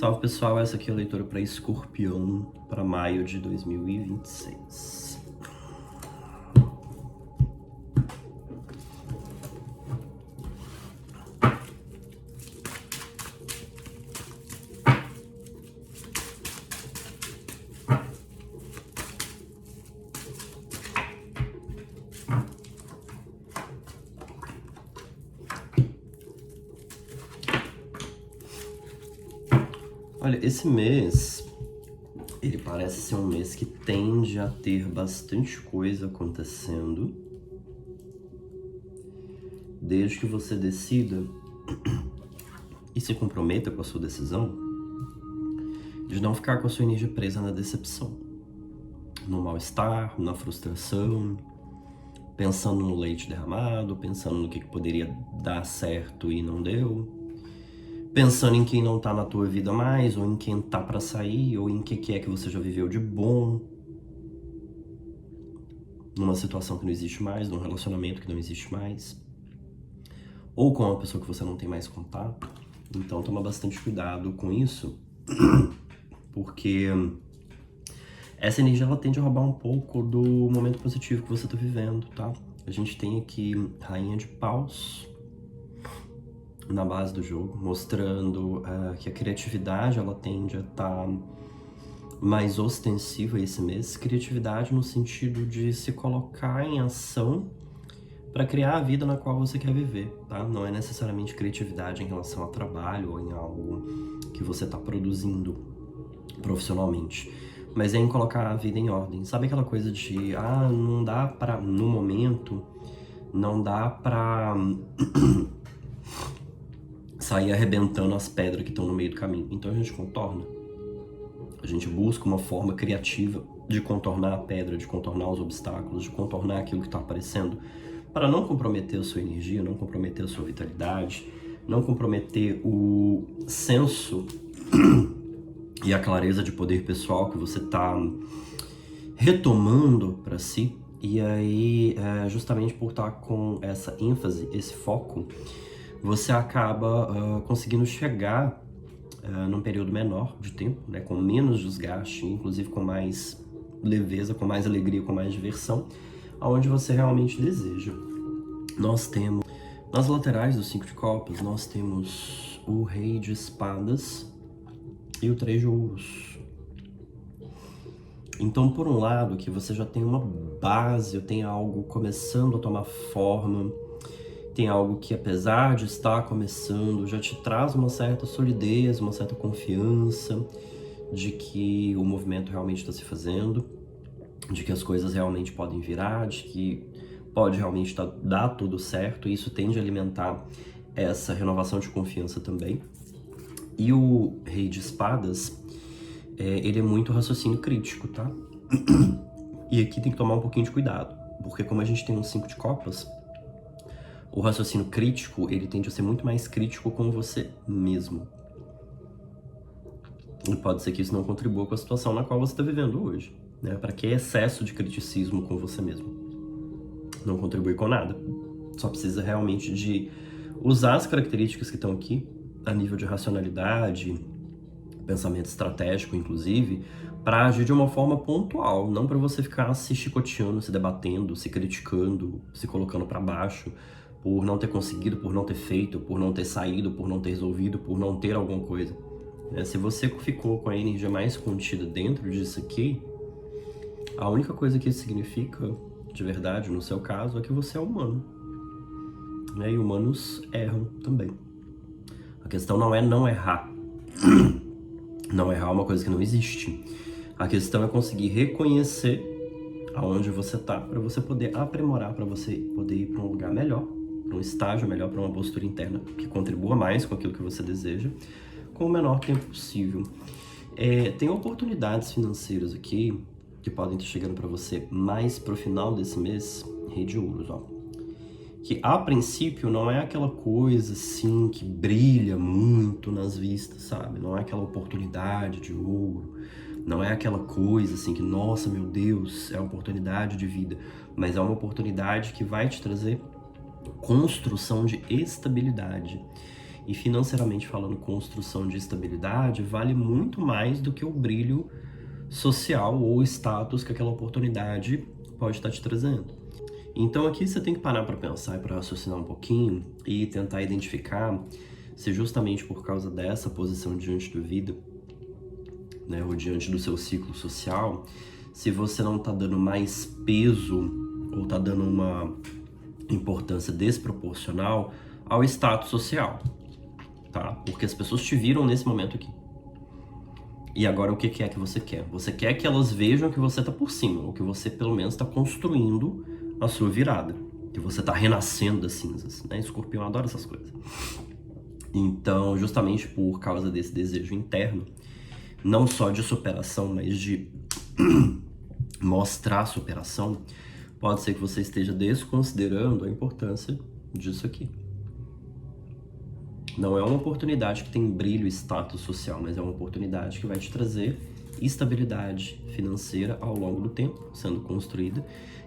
Salve pessoal, essa aqui é a leitura para Escorpião para maio de 2026. Olha, esse mês, ele parece ser um mês que tende a ter bastante coisa acontecendo, desde que você decida e se comprometa com a sua decisão de não ficar com a sua energia presa na decepção, no mal-estar, na frustração, pensando no leite derramado, pensando no que poderia dar certo e não deu, pensando em quem não tá na tua vida mais, ou em quem tá pra sair, ou em que é que você já viveu de bom, numa situação que não existe mais, num relacionamento que não existe mais, ou com uma pessoa que você não tem mais contato. Então toma bastante cuidado com isso, porque essa energia ela tende a roubar um pouco do momento positivo que você tá vivendo, tá? A gente tem aqui Rainha de Paus na base do jogo, mostrando que a criatividade ela tende a estar mais ostensiva esse mês. Criatividade no sentido de se colocar em ação para criar a vida na qual você quer viver, tá? Não é necessariamente criatividade em relação ao trabalho ou em algo que você está produzindo profissionalmente, mas é em colocar a vida em ordem. Sabe aquela coisa de, não dá pra, no momento, não dá pra sair arrebentando as pedras que estão no meio do caminho. Então a gente contorna. A gente busca uma forma criativa de contornar a pedra, de contornar os obstáculos, de contornar aquilo que está aparecendo, para não comprometer a sua energia, não comprometer a sua vitalidade, não comprometer o senso e a clareza de poder pessoal que você está retomando para si. E aí, justamente por estar com essa ênfase, esse foco, você acaba conseguindo chegar num período menor de tempo, né, com menos desgaste, inclusive com mais leveza, com mais alegria, com mais diversão, aonde você realmente deseja. Nós temos, nas laterais do 5 de copas, nós temos o Rei de Espadas e o 3 de ouros. Então, por um lado, que você já tem uma base, tem algo começando a tomar forma, tem algo que, apesar de estar começando, já te traz uma certa solidez, uma certa confiança de que o movimento realmente está se fazendo, de que as coisas realmente podem virar, de que pode realmente dar tudo certo, e isso tende a alimentar essa renovação de confiança também. E o Rei de Espadas, ele é muito raciocínio crítico, tá? E aqui tem que tomar um pouquinho de cuidado, porque como a gente tem um 5 de copas, o raciocínio crítico, ele tende a ser muito mais crítico com você mesmo. E pode ser que isso não contribua com a situação na qual você está vivendo hoje, né? Para que excesso de criticismo com você mesmo? Não contribui com nada. Só precisa realmente de usar as características que estão aqui, a nível de racionalidade, pensamento estratégico, inclusive, para agir de uma forma pontual, não para você ficar se chicoteando, se debatendo, se criticando, se colocando para baixo, por não ter conseguido, por não ter feito, por não ter saído, por não ter resolvido, por não ter alguma coisa. Se você ficou com a energia mais contida dentro disso aqui, a única coisa que isso significa, de verdade, no seu caso, é que você é humano. E humanos erram também. A questão não é não errar. Não errar é uma coisa que não existe. A questão é conseguir reconhecer aonde você tá, para você poder aprimorar, para você poder ir para um lugar melhor, para um estágio melhor, para uma postura interna que contribua mais com aquilo que você deseja, com o menor tempo possível. Tem oportunidades financeiras aqui que podem estar chegando para você mais pro final desse mês, Rei de Ouros, ó. Que a princípio não é aquela coisa assim que brilha muito nas vistas, sabe? Não é aquela oportunidade de ouro, não é aquela coisa assim que, nossa, meu Deus, é uma oportunidade de vida, mas é uma oportunidade que vai te trazer construção de estabilidade. E financeiramente falando, construção de estabilidade vale muito mais do que o brilho social ou status que aquela oportunidade pode estar te trazendo. Então aqui você tem que parar para pensar e para raciocinar um pouquinho e tentar identificar se justamente por causa dessa posição diante da vida, né, ou diante do seu ciclo social, se você não está dando mais peso ou está dando uma importância desproporcional ao status social, tá? Porque as pessoas te viram nesse momento aqui. E agora o que é que você quer? Você quer que elas vejam que você tá por cima, ou que você pelo menos está construindo a sua virada, que você tá renascendo das cinzas, né? Escorpião adora essas coisas. Então, justamente por causa desse desejo interno, não só de superação, mas de mostrar superação, pode ser que você esteja desconsiderando a importância disso aqui. Não é uma oportunidade que tem brilho e status social, mas é uma oportunidade que vai te trazer estabilidade financeira ao longo do tempo sendo construída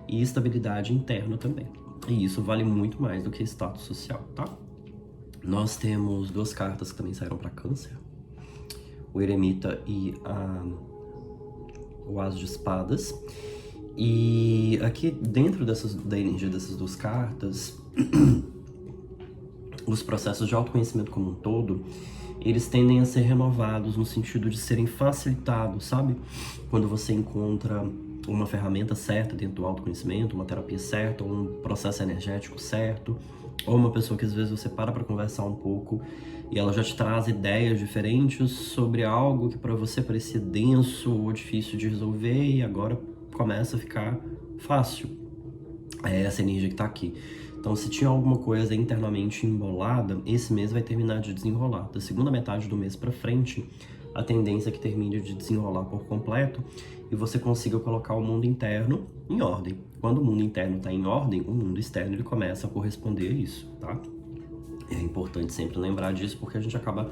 e estabilidade interna também. E isso vale muito mais do que status social, tá? Nós temos duas cartas que também saíram para Câncer. O Eremita e o As de Espadas. E aqui dentro da energia dessas duas cartas, os processos de autoconhecimento como um todo, eles tendem a ser renovados no sentido de serem facilitados, sabe? Quando você encontra uma ferramenta certa dentro do autoconhecimento, uma terapia certa, ou um processo energético certo, ou uma pessoa que às vezes você para conversar um pouco e ela já te traz ideias diferentes sobre algo que para você parecia denso ou difícil de resolver e agora começa a ficar fácil. É essa energia que tá aqui. Então, se tinha alguma coisa internamente embolada, esse mês vai terminar de desenrolar. Da segunda metade do mês para frente, a tendência é que termine de desenrolar por completo e você consiga colocar o mundo interno em ordem. Quando o mundo interno está em ordem, o mundo externo ele começa a corresponder a isso, tá? É importante sempre lembrar disso porque a gente acaba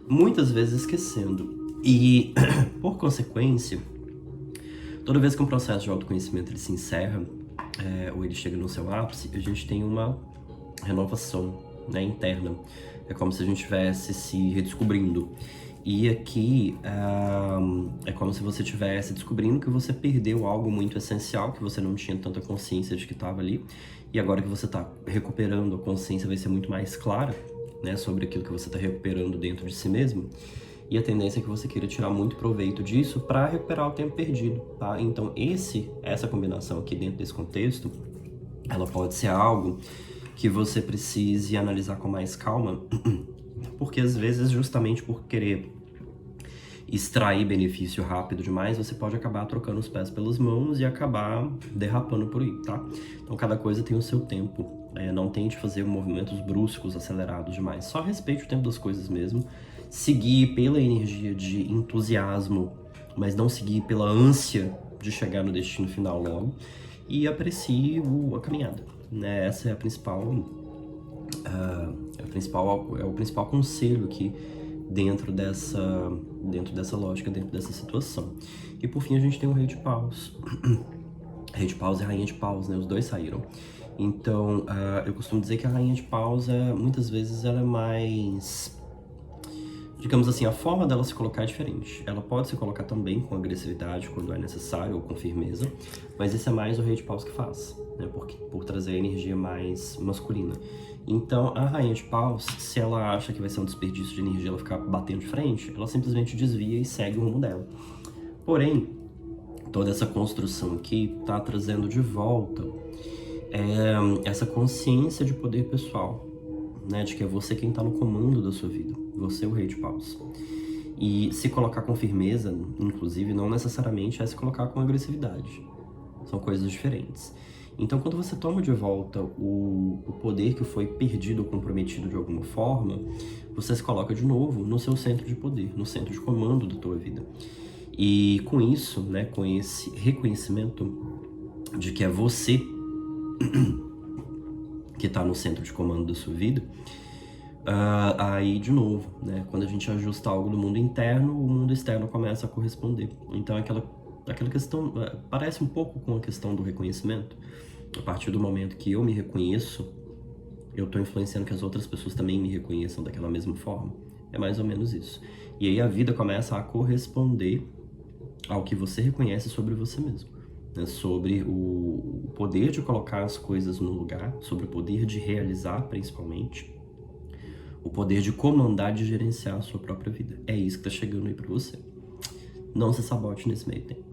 muitas vezes esquecendo. E, por consequência, toda vez que um processo de autoconhecimento ele se encerra, ou ele chega no seu ápice, a gente tem uma renovação, né, interna. É como se a gente estivesse se redescobrindo. E aqui é como se você estivesse descobrindo que você perdeu algo muito essencial, que você não tinha tanta consciência de que estava ali. E agora que você está recuperando, a consciência vai ser muito mais clara, né, sobre aquilo que você está recuperando dentro de si mesmo. E a tendência é que você queira tirar muito proveito disso para recuperar o tempo perdido, tá? Então essa combinação aqui dentro desse contexto, ela pode ser algo que você precise analisar com mais calma, porque às vezes justamente por querer extrair benefício rápido demais, você pode acabar trocando os pés pelas mãos e acabar derrapando por aí, tá? Então cada coisa tem o seu tempo, não tente fazer movimentos bruscos, acelerados demais, só respeite o tempo das coisas mesmo, seguir pela energia de entusiasmo, mas não seguir pela ânsia de chegar no destino final logo, e aprecie a caminhada, né? Essa é o principal conselho aqui dentro dessa lógica, dentro dessa situação. E por fim a gente tem o Rei de Paus. Rei de Paus e Rainha de Paus, né? Os dois saíram. Então, eu costumo dizer que a Rainha de Paus, muitas vezes, ela é mais... Digamos assim, a forma dela se colocar é diferente. Ela pode se colocar também com agressividade quando é necessário, ou com firmeza, mas esse é mais o Rei de Paus que faz, né? Por trazer a energia mais masculina. Então, a Rainha de Paus, se ela acha que vai ser um desperdício de energia ela ficar batendo de frente, ela simplesmente desvia e segue o rumo dela. Porém, toda essa construção aqui tá trazendo de volta essa consciência de poder pessoal, né, de que é você quem tá no comando da sua vida, você é o Rei de Paus. E se colocar com firmeza, inclusive, não necessariamente é se colocar com agressividade. São coisas diferentes. Então, quando você toma de volta o poder que foi perdido ou comprometido de alguma forma, você se coloca de novo no seu centro de poder, no centro de comando da tua vida. E com isso, né, com esse reconhecimento de que é você que está no centro de comando da sua vida, aí de novo, né, quando a gente ajusta algo do mundo interno, o mundo externo começa a corresponder. Então aquela questão parece um pouco com a questão do reconhecimento. A partir do momento que eu me reconheço, eu tô influenciando que as outras pessoas também me reconheçam daquela mesma forma? É mais ou menos isso. E aí a vida começa a corresponder ao que você reconhece sobre você mesmo, né? Sobre o poder de colocar as coisas no lugar, sobre o poder de realizar, principalmente, o poder de comandar, de gerenciar a sua própria vida. É isso que tá chegando aí pra você. Não se sabote nesse meio tempo.